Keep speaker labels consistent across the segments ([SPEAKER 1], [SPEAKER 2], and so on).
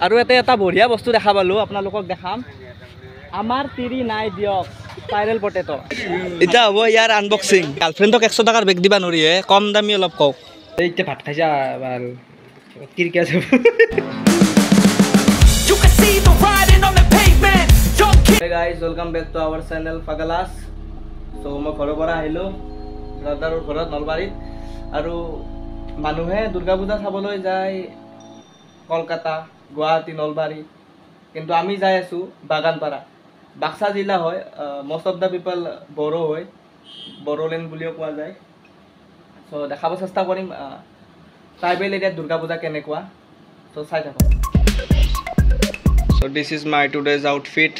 [SPEAKER 1] আৰু এটা বঢ়িয়া বস্তু দেখা পালোঁ আপোনালোকক দেখাম আমাৰ তিৰি নাই দিয়ক স্পাইৰেল পটেটো এতিয়া হ'ব ইয়াৰ আনবক্সিং গাৰ্লফ্ৰেণ্ডক 100 টকাৰ বেগ দিবা নোৱাৰি হে কম দামী অলপ কওক
[SPEAKER 2] এতিয়া ভাত খাইছা ভাল কিৰকে আছে
[SPEAKER 1] Hey guys, welcome back to our channel Pagalas. So মই ঘৰৰ পৰা আহিলোঁ দাদাৰ ঘৰত নলবাৰীত আৰু মানুহে দুৰ্গা পূজা চাবলৈ যায় কলকাতা গুৱাহাটী নলবাৰী কিন্তু আমি যাই আছোঁ বাগানপাৰা বাক্সা জিলা হয় most of the people Bodo হয় বড়োলেণ্ড বুলিও কোৱা যায় so দেখাব চেষ্টা কৰিম ট্ৰাইবেল এৰিয়াত দুৰ্গা পূজা কেনেকুৱা so চাই থাকক so this is my today's outfit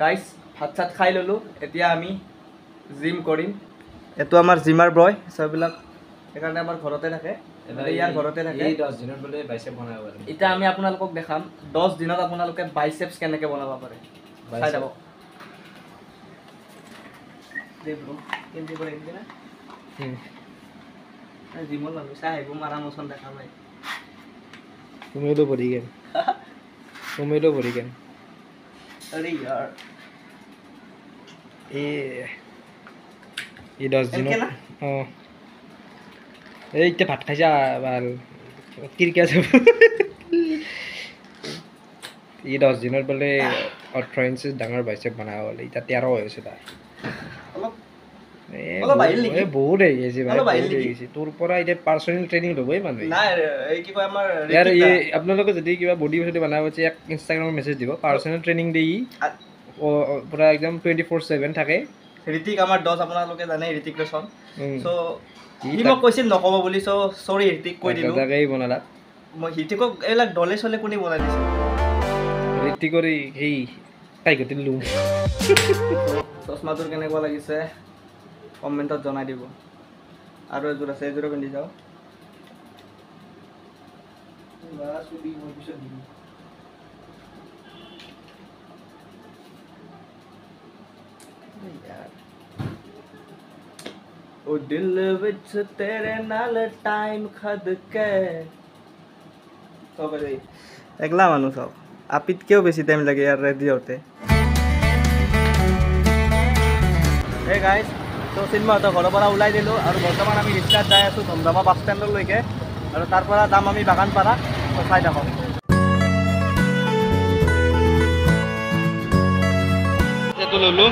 [SPEAKER 1] guys ভাত চাত খাই ললো এতিয়া আমি জিম কৰিম এটো আমাৰ জিমাৰ বয় সববিলাক এখানে আমাৰ ঘৰতে থাকে ইয়াৰ ঘৰতে থাকে এই 10 দিনত বলে বাইসেপ বনাব পাৰে এটা আমি আপোনালোকক দেখাম 10 দিনত আপোনালোকে বাইসেপস কেনেকৈ বনাব পাৰে চাই যাব দে ব্ৰো কেনকে কৰে না জিমৰ মানুহ চাই আহিব মাৰা মছন দেখা পাই
[SPEAKER 2] তুমিও ভৰি গেন
[SPEAKER 1] अरे यार
[SPEAKER 2] ये 10 दिन এইটা ভাত খাইছা ভাল কিৰকে আছে এই 10 দিনৰ বলে 18 ইঞ্চি ডাঙৰ বাইসেপ বনাব হলে এটা 13 হৈ আছে তাৰ অলপ বাইল লিখি বহুত হৈ গৈছে ভাই তোৰ পৰা এটা পাৰ্সোনাল ট্ৰেইনিং লবই মানুহ না এই কি কয় আমাৰ ইয়াৰ এই আপোনালোকে যদি কিবা বডি বডি বনাব আছে এক ইনষ্টাগ্ৰামত মেছেজ দিব পাৰ্সোনাল ট্ৰেইনিং দেই পুৰা একদম 24/7 থাকে ঋতিক আমাৰ 10 আপোনালোকে জানে ঋতিক লেছন সো ই মোক কৈছিল নকব বুলি সো সৰি ঋতিক কৈ দিলো দাদাই বনালা মই ঋতিকক এলাক ডলে চলে কোনি বনাই দিছে ঋতিকৰ এই তাই গতিলু চশমাটোৰ কেনেকুৱা লাগিছে কমেন্টত জনাই দিব আৰু এজোৰ আছে এজোৰ পিন্ধি যাও বাস উবি মই পিছত দিম यार ओ दिल विच तेरे नाल टाइम खद के सब रे एकला मानु सब आपित क्यों बेसी टाइम लगे यार रेडी होते हे गाइस तो सिनेमा तो घर पर उलाई दिलो और बर्तमान आमी रिक्सात जाय आसु धमधमा बास स्टैंड लयके और तार पर दाम आमी बागानपारा तो चाइ थाको एतो ललो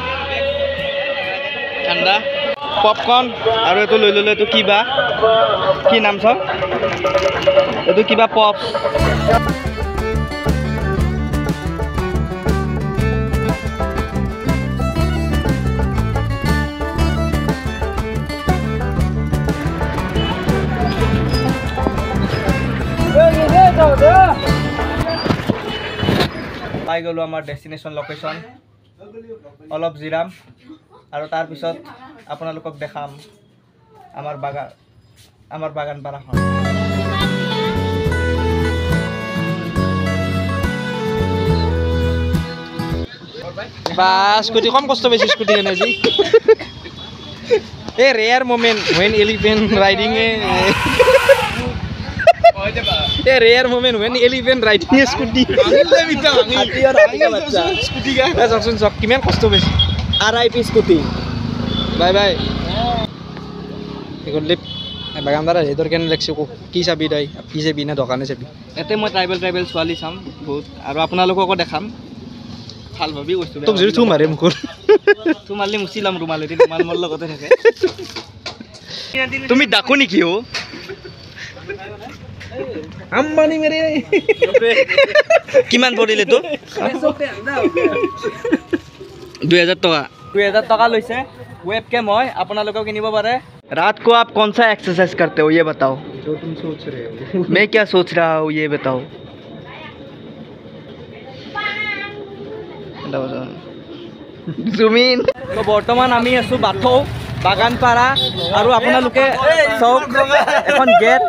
[SPEAKER 2] ठंडा पॉपकॉर्न और एतो লৈ ললে তো কিবা কি নাম ছ এতো কিবা পপস পাই গলো আমাৰ ডেস্টিনেশন লোকেশন অলপ জিৰাম আৰু তাৰ পিছত আপোনালোকক দেখাম আমাৰ বাগানপাৰাখন বাস স্কুটি কম কষ্ট বেশি স্কুটি কেনে জি a rare moment when elephant riding a rare moment when elephant riding a scooty scooty ga saksun sok kiman kosto beshi RIP scooty bye bye ekon lip Baganpara হেতৰ কেন লাগছে কি চাবি দই কি চাবি না দোকানে চাবি এতে মই ট্ৰাইবেল ছোৱালী চাম বহুত আৰু আপোনালোককো দেখাম ভাল ভাবি কৈছো তোক যদি থু মাৰে মুখৰ থু মাৰলি মুছিলাম ৰুমালেদি ৰুমাল মোৰ লগতে থাকে তুমি ডাকো নেকি ও আম্বানি মেৰে কিমান পৰিলে তো 2000 টকা লৈছে वेब कैम है अपना लोगों के किनिबो पारे रात को आप कौन सा एक्सरसाइज करते हो ये बताओ जो तुम सोच रहे हो मैं क्या सोच रहा हूँ ये बताओ জুমিন তো বৰ্তমান আমি আছো বাথৌ বাগানপাৰা আৰু আপোনালোকে সব এখন গেট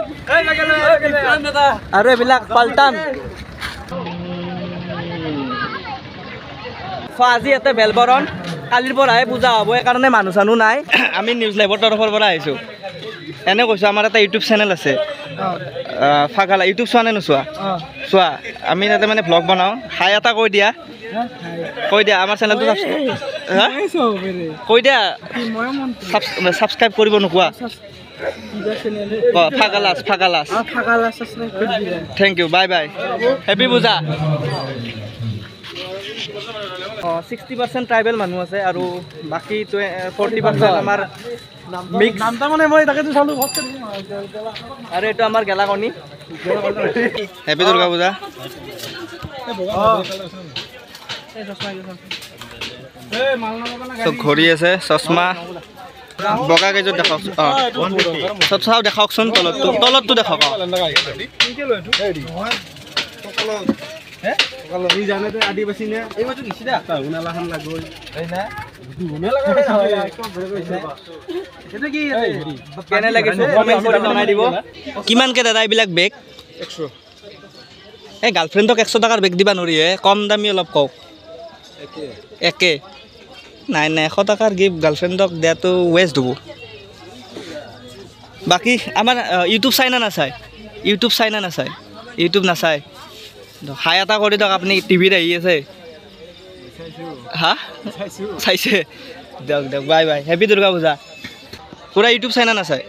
[SPEAKER 2] আৰু এবিলাক পাল্টান আজি এতে বেলবৰণ
[SPEAKER 1] কালিৰ পৰাহে পূজা হ'ব সেইকাৰণে মানুহ চানুহ নাই আমি নিউজ লাইভৰ তৰফৰ পৰা আহিছোঁ এনে কৈছোঁ আমাৰ এটা ইউটিউব চেনেল আছে ফাগালা ইউটিউব চোৱা নে নোচোৱা চোৱা আমি তাতে মানে ভ্লগ বনাওঁ হাই এটা কৈ দিয়া আমাৰ চেনেলটো কৈ দিয়া ছাবস্ক্ৰাইব কৰিব নোকোৱা ফাগালাছ thank you bye bye happy Puja 60% tribal মানুহ আছে আৰু বাকী 40% আমাৰ মিক্স মানে মই তাকে চালোঁ আৰু এইটো আমাৰ গেলাকণি হেপী দুৰ্গা পূজা ঘড়ী আছে চশমা বগা কেইযোৰ দেখাওক চাও দেখাওকচোন তলতটো দেখাওক আদিবাসী নে কিমানকে দাদা এইবিলাক বেগ 100 এই গাৰ্লফ্ৰেণ্ডক 100 টকাৰ বেগ দিবা নোৱাৰি কম দামী অলপ কওক একে নাই 100 টকাৰ গিফ্ট গাৰ্লফ্ৰেণ্ডক দিয়াটো ৱেষ্ট হ'ব বাকী আমাৰ ইউটিউব চাই না নাচায় ইউটিউব নাচায় হাই এটা কৰি দিয়ক আপুনি টিভিত আহি আছে হা চাইছে দিয়ক বাই বাই হেপী দুৰ্গা পূজা পুৰা ইউটিউব চাই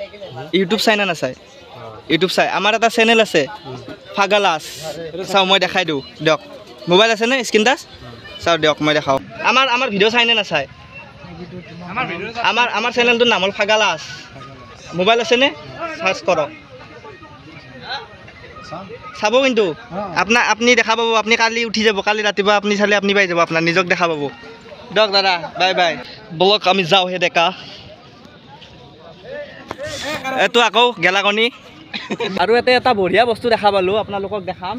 [SPEAKER 1] ইউটিউব চাই আমাৰ এটা চেনেল আছে ফাগালাছ চাওঁ মই দেখাই দিওঁ দিয়ক মোবাইল আছেনে স্ক্ৰীন টাচ চাওঁ দিয়ক মই দেখাওঁ আমাৰ ভিডিঅ' চাই নে নাচায় আমাৰ চেনেলটোৰ নাম হ'ল ফাগালাছ মোবাইল আছেনে চাৰ্চ কৰক চাব কিন্তু আপুনি দেখা পাব আপুনি কালি উঠি যাব কালি ৰাতিপুৱা আপুনি চালে আপুনি পাই যাব আপোনাৰ নিজক দেখা পাব দিয়ক দাদা বাই বাই বলক আমি যাওঁ হে ডেকা এইটো আকৌ গেলাকণি আৰু এটা বঢ়িয়া বস্তু দেখা পালোঁ আপোনালোকক দেখাম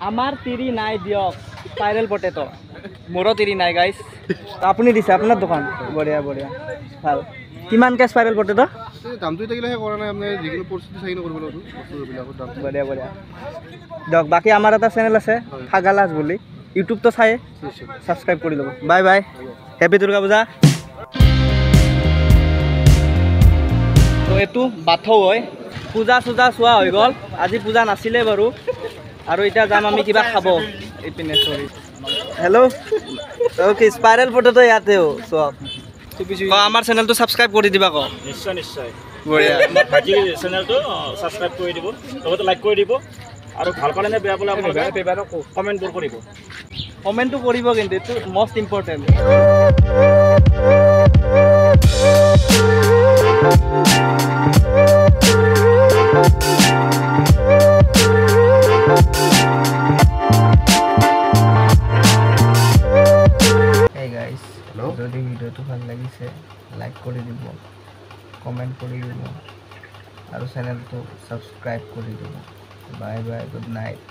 [SPEAKER 1] আমাৰ তিৰি নাই দিয়ক স্পাইৰেল পটেটো মোৰো তিৰি নাই গাইজ আপুনি দিছে আপোনাৰ দোকান বঢ়িয়া ভাল কিমানকৈ স্পাইৰেল পটেটো দামটো থাকিলেহে কৰা নাই আপুনি যিকোনো পৰিস্থিতি চাই কৰিব লাগিব বঢ়িয়া দিয়ক বাকী আমাৰ এটা চেনেল আছে ফাগালাছ বুলি ইউটিউবটো চাই ছাবস্ক্ৰাইব কৰি ল'ব বাই বাই হেপী দুৰ্গা পূজা তো এইটো বাথৌ হয় পূজা চূজা চোৱা হৈ গ'ল আজি পূজা নাছিলে বাৰু আৰু এতিয়া যাম আমি কিবা খাব এইপিনে চৰি হেল্ল' অ'কে স্পাইৰেল পটেটো ইয়াতেও চোৱা আমাৰ চেনেলটো ছাবস্ক্ৰাইব কৰি দিবা আকৌ নিশ্চয় বঢ়িয়া চেনেলটো ছাবস্ক্ৰাইব কৰি দিব লগতে লাইক কৰি দিব আৰু ভাল পালে নে বেয়া পালে আপোনালোকে কমেণ্টবোৰ কৰিব কমেণ্টটো কৰিব কিন্তু এইটো মষ্ট ইম্পৰ্টেণ্ট যদি ভিডিঅ'টো ভাল লাগিছে লাইক কৰি দিব কমেণ্ট কৰি দিব আৰু চেনেলটো ছাবস্ক্ৰাইব কৰি দিব বাই বাই গুড নাইট